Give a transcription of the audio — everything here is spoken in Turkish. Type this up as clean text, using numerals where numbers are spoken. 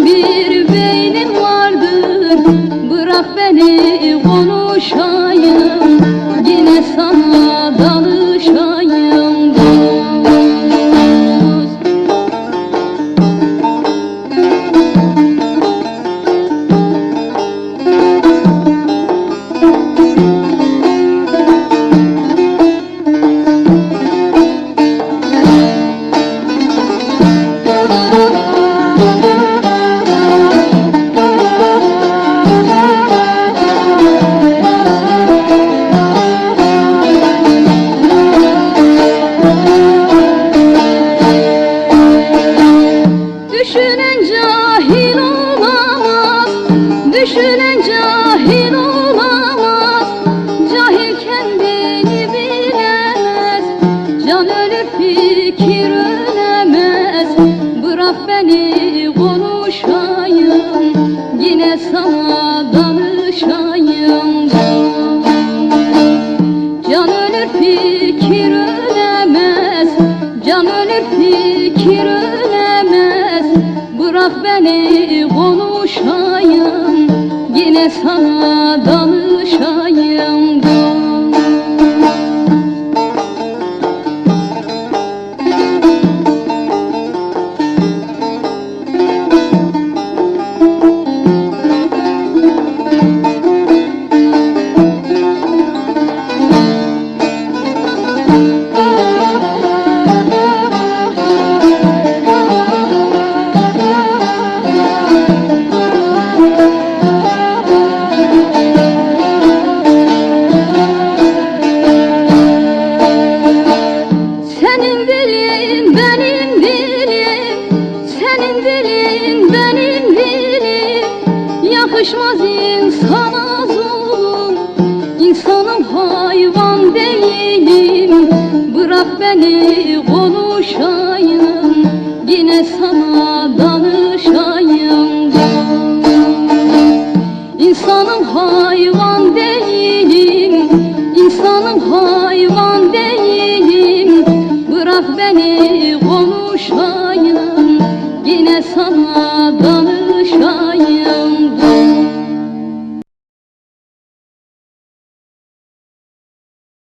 Senin bir beynin vardır, bırak beni konuşayım, yine sana danışayım dost. Düşünen cahil olamaz, düşünen cahil olamaz. Cahil kendini bilemez, can ölür fikir ölemez. Bırak beni konuşayım, yine sana danışayım. Can ölür fikir ölemez, can ölür fikir ölemez. Bırak beni konuşayım, yine sana danışayım dost. Senin dilin benim dilim, senin dilin benim dilim. Yakışmaz insana zulüm, insanım hayvan değilim. Bırak beni konuşayım, yine sana danışayım. İnsanım hayvan değilim, insanım hayvan değilim. Bırak beni konuşayım, yine sana da